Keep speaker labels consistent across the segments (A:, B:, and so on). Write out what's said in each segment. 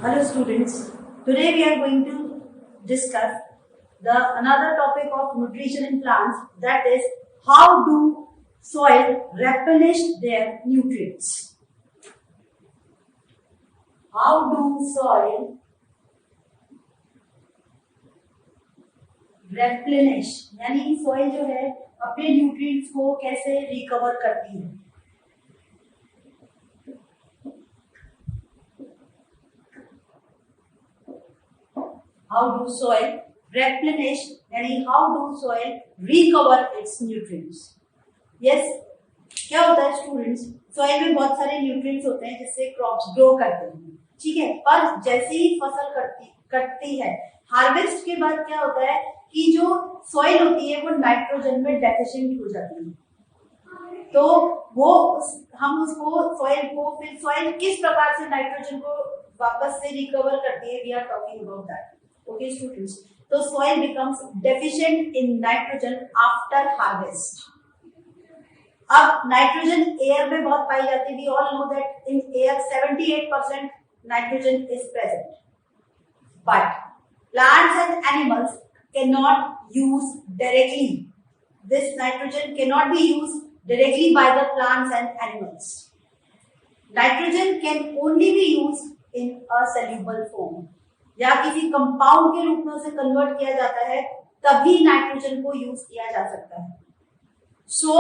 A: Hello students, today we are going to discuss another topic of nutrition in plants, that is how do soil replenish their nutrients. How do soil replenish यानी soil जो है अपने nutrients को कैसे recover करती है. How do soil replenish यानी how do soil recover its nutrients? Yes, क्या होता है स्टूडेंट्स, सॉइल में बहुत सारे न्यूट्रिएंट्स होते हैं जिससे क्रॉप्स ग्रो करते हैं, ठीक है. पर जैसे ही फसल कटती है, हार्वेस्ट के बाद क्या होता है कि जो सॉइल होती है वो नाइट्रोजन में डेफिशिएंट हो जाती है. तो वो हम उसको फिर सॉइल किस प्रकार से नाइट्रोजन को वापस से रिकवर करती है, we are talking about that. Okay students, तो soil becomes deficient in nitrogen after harvest. अब नाइट्रोजन एयर में बहुत पाई जाती है. We all know that in air 78% nitrogen is present, but plants and animals cannot use directly. This nitrogen cannot be used directly by the plants and animals. Nitrogen can only be used in a soluble form. या किसी compound के रूप में उसे convert किया जाता है, तभी नाइट्रोजन को यूज किया जा सकता है. So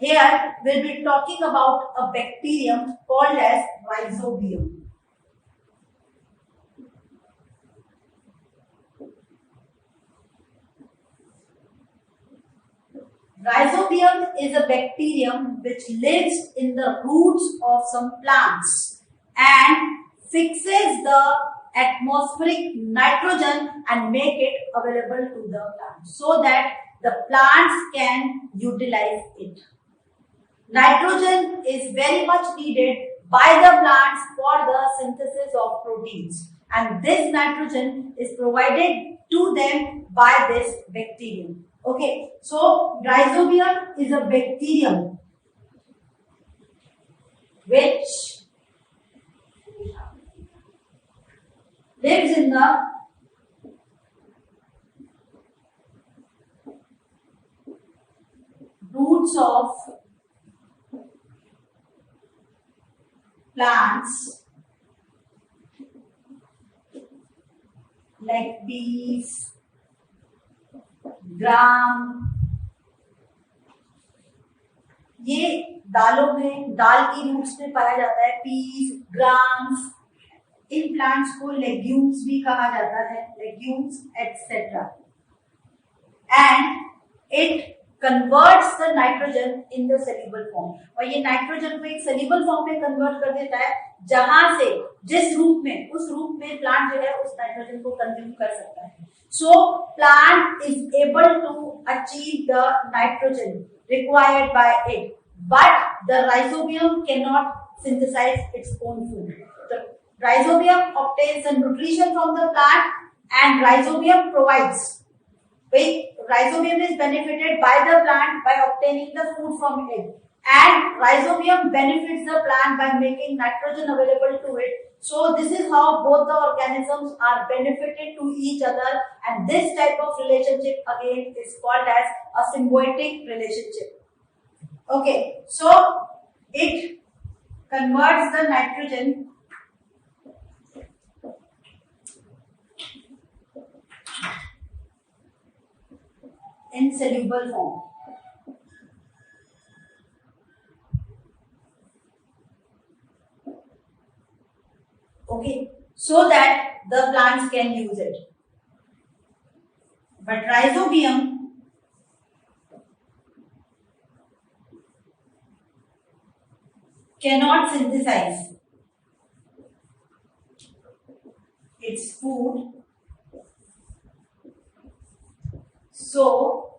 A: here we'll be talking about a bacterium called as rhizobium. Rhizobium is a bacterium which lives in the roots of some plants and fixes the atmospheric nitrogen and make it available to the plants so that the plants can utilize it. Nitrogen is very much needed by the plants for the synthesis of proteins, and this nitrogen is provided to them by this bacterium. Okay, so rhizobium is a bacterium which lives in the roots of plants like peas, ग्राम. ये दालों में, दाल की roots में पाया जाता है. Peas, grams. इन plants को लेग्यूम्स भी कहा जाता है, legumes etcetera. And it converts the nitrogen in the soluble form. और ये नाइट्रोजन को एक सोल्यूबल फॉर्म में कन्वर्ट कर देता है, जहां से जिस रूप में, उस रूप में प्लांट जो है उस नाइट्रोजन को कंज्यूम कर सकता है. So plant is able to achieve the nitrogen required by it, but the rhizobium cannot synthesize its own food. The rhizobium obtains the nutrition from the plant, and rhizobium provides. Rhizobium is benefited by the plant by obtaining the food from it, and rhizobium benefits the plant by making nitrogen available to it. So this is how both the organisms are benefited to each other, and this type of relationship again is called as a symbiotic relationship. Okay, so it converts the nitrogen in soluble form. Okay, so that the plants can use it. But rhizobium cannot synthesize its food, so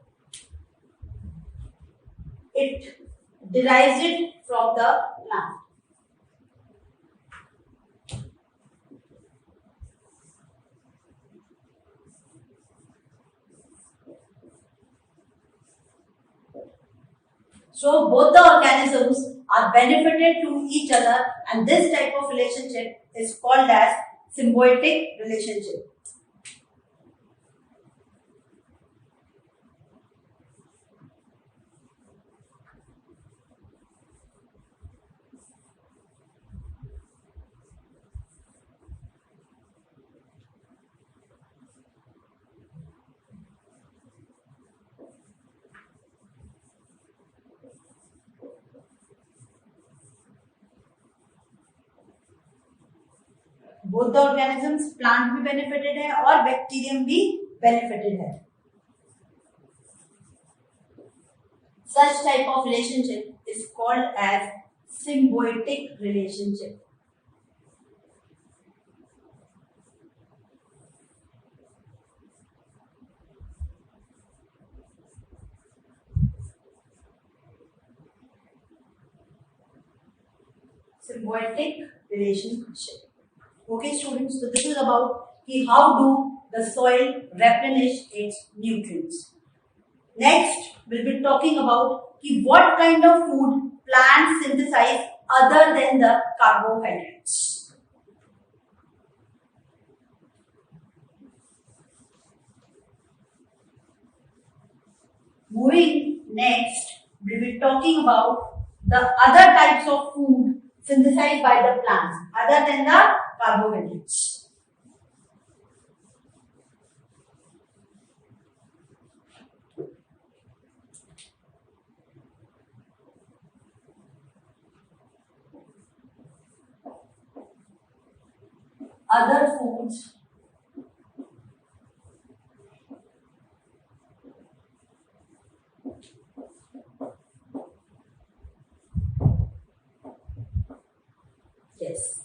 A: it derives it from the plant. So both the organisms are benefited to each other, and this type of relationship is called as symbiotic relationship. Both the organisms, plant भी benefited है और bacterium भी benefited है. Such type of relationship is called as symbiotic relationship. Symbiotic relationship. Okay students, so this is about how do the soil replenish its nutrients. Next we'll be talking about what kind of food plants synthesize other than the carbohydrates. Moving next, we'll be talking about the other types of food synthesized by the plants other than the carbohydrates. Other foods yes.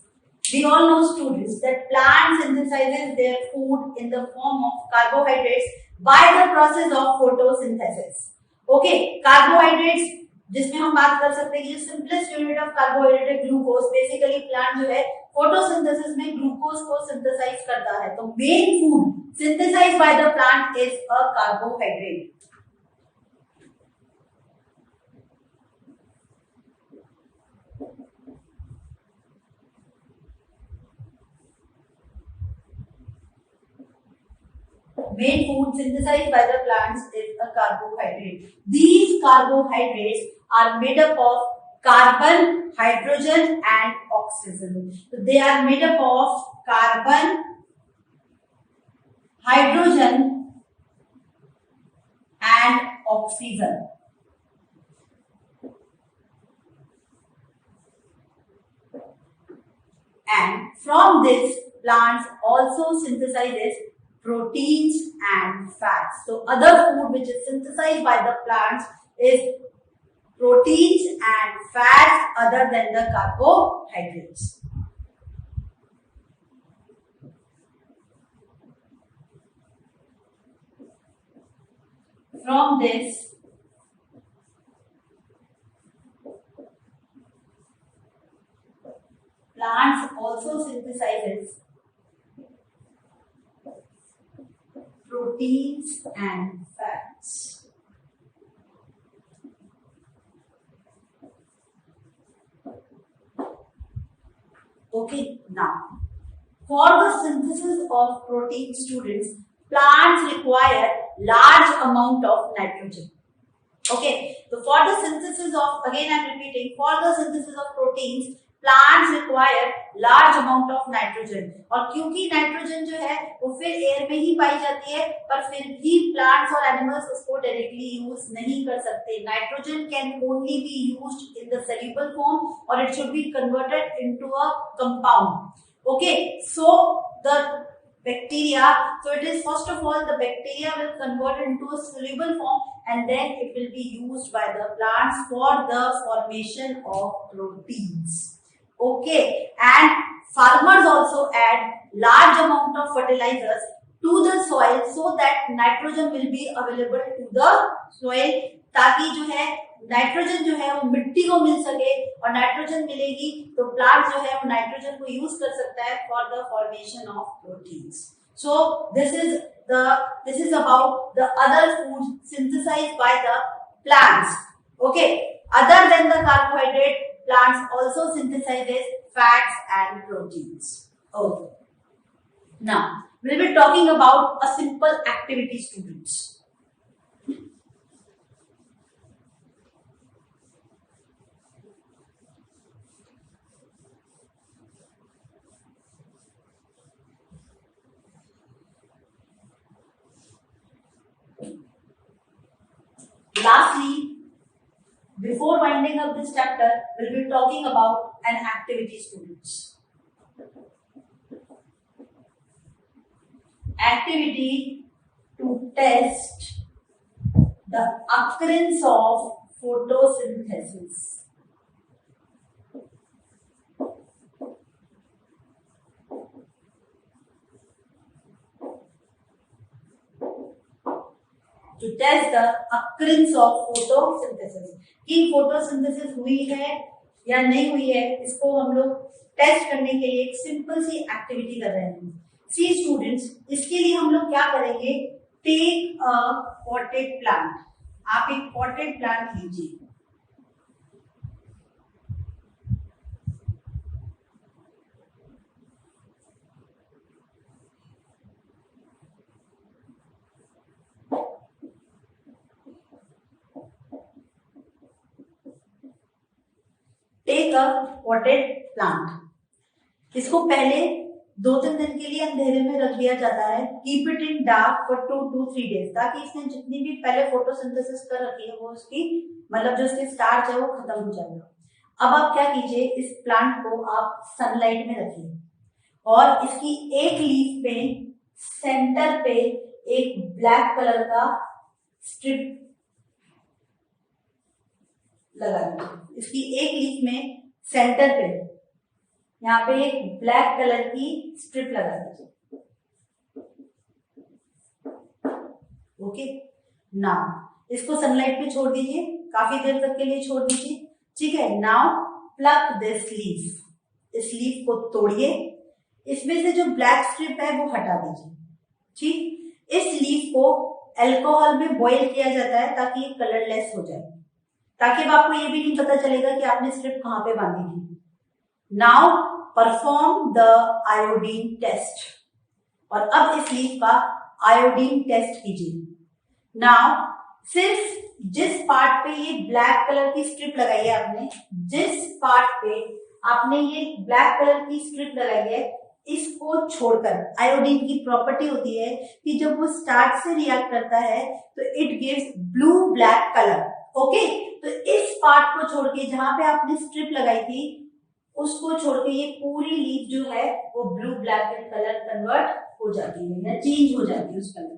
A: We all know students that plant synthesizes their food in the form of carbohydrates by the process of photosynthesis. Okay, carbohydrates जिसमें हम बात कर सकते हैं कि simplest unit of carbohydrate है glucose. Basically plant जो है फोटोसिंथेसिस में ग्लूकोज को सिंथेसाइज करता है. तो main food synthesized by the plant is a carbohydrate. Main food synthesized by the plants is a carbohydrate. These carbohydrates are made up of carbon, hydrogen and oxygen. So they are made up of carbon, hydrogen and oxygen. And from this, plants also synthesizes proteins and fats. So other food which is synthesized by the plants is proteins and fats other than the carbohydrates. From this, plants also synthesizes proteins and fats. Okay, now for the synthesis of protein, students, plants require large amount of nitrogen. Okay, so for the synthesis of, again I am repeating, for the synthesis of proteins, plants require large amount of nitrogen. और क्योंकि nitrogen जो है वो फिर air में ही पाई जाती है, पर फिर भी प्लांट्स और एनिमल्स उसको डायरेक्टली यूज नहीं कर सकते. Nitrogen can only be used in the soluble form और it should be converted into a compound. Okay, so the bacteria, so it is first of all the bacteria will convert into a soluble form and then it will be used by the plants for the formation of proteins. Okay, and farmers also add large amount of fertilizers to the soil so that nitrogen will be available to the soil, ताकि जो है nitrogen जो है वो मिट्टी को मिल सके और नाइट्रोजन मिलेगी तो प्लांट जो है वो नाइट्रोजन को यूज कर सकता है for the formation of proteins. So this is about the other foods synthesized by the plants. Okay, other than the carbohydrate, plants also synthesizes fats and proteins. Okay, Now we'll be talking about a simple activity, students. Lastly, before winding up this chapter, we'll be talking about an activity, students. Activity to test the occurrence of photosynthesis. To test the occurrence of photosynthesis, कि photosynthesis हुई है या नहीं हुई है, इसको हम लोग टेस्ट करने के लिए एक सिंपल सी एक्टिविटी कर रहे हैं. सी स्टूडेंट्स, इसके लिए हम लोग क्या करेंगे? Take a potted plant. आप एक पॉटेड प्लांट लीजिए. Take a potted plant. इसको पहले 2-3 दिन के लिए अंधेरे में रख दिया जाता है. Keep it in dark for 2 to 3 days, ताकि इसने जितनी भी पहले फोटोसिंथेसिस कर रखी है वो उसकी मतलब जो इसके स्टार्च है वो खत्म हो जाएगा. अब आप क्या कीजिए, इस प्लांट को आप सनलाइट में रखिए और इसकी एक लीफ पे सेंटर पे एक ब्लैक कलर का स्ट्रिप लगा दीजिए. इसकी एक लीफ में सेंटर पे यहाँ पे एक ब्लैक कलर की स्ट्रिप लगा दीजिए. ओके, नाउ इसको सनलाइट पे छोड़ दीजिए, काफी देर तक के लिए छोड़ दीजिए. ठीक है, नाउ प्लक दिस लीफ. इस लीफ को तोड़िए, इसमें से जो ब्लैक स्ट्रिप है वो हटा दीजिए. ठीक, इस लीफ को अल्कोहल में बॉईल किया जाता है ताकि ये कलरलेस हो जाए, ताकि अब आपको ये भी नहीं पता चलेगा कि आपने स्ट्रिप कहां पे बांधी थी. Now perform the iodine test. और अब इस लीफ का आयोडीन टेस्ट कीजिए. नाउ सिर्फ जिस पार्ट पे ये ब्लैक कलर की स्ट्रिप लगाई है आपने, जिस पार्ट पे आपने ये ब्लैक कलर की स्ट्रिप लगाई है, इसको छोड़कर, आयोडीन की प्रॉपर्टी होती है कि जब वो स्टार्च से रिएक्ट करता है तो it gives blue black colour. Okay, तो इस पार्ट को छोड़ के जहां पे आपने स्ट्रिप लगाई थी उसको छोड़ के ये पूरी लीफ जो है वो blue black in colour convert हो जाती है या चेंज हो जाती है उस कलर.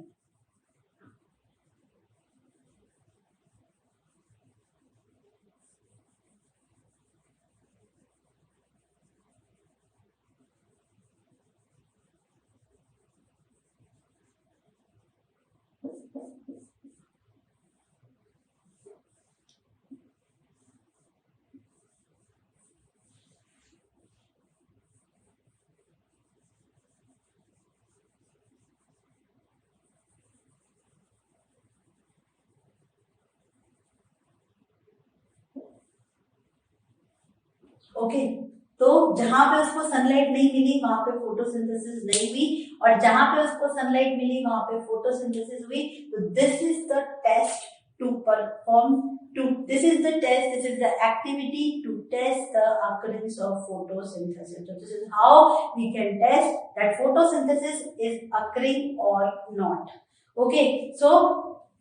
A: ओके, तो जहां पे उसको सनलाइट नहीं मिली वहां पे फोटोसिंथेसिस नहीं हुई, और जहां पे उसको सनलाइट मिली वहां पे फोटोसिंथेसिस हुई. तो this is the test to perform this is the activity to test the occurrence of photosynthesis. So this is how we can test that photosynthesis is occurring or not. Okay, so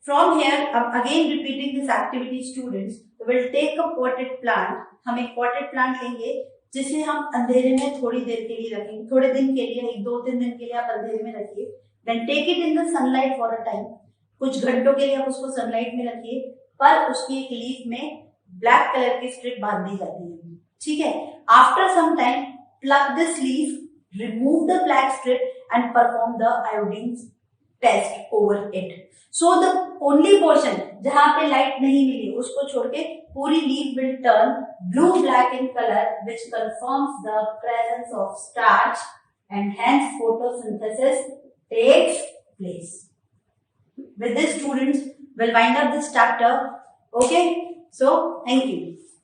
A: from here I'm again repeating this activity, students. We will take a potted plant. हम एक potted plant लेंगे जिसे हम अंधेरे में थोड़ी देर के लिए रखेंगे, थोड़े दिन के लिए, 2-3 दिन के लिए आप अंधेरे में रखिए. Then take it in the sunlight for a time. कुछ घंटों के लिए आप उसको सनलाइट में रखिए, पर उसकी एक लीफ में ब्लैक कलर की स्ट्रिप बांध दी जाती है. ठीक है, after some time plug this leaf, remove the black strip and perform the iodine test over it. So the only portion जहां पे लाइट नहीं मिली उसको छोड़ के पूरी leaf will turn blue black in colour, which confirms the presence of starch and hence photosynthesis takes place. With this, students, we'll wind up this chapter. Okay, so thank you.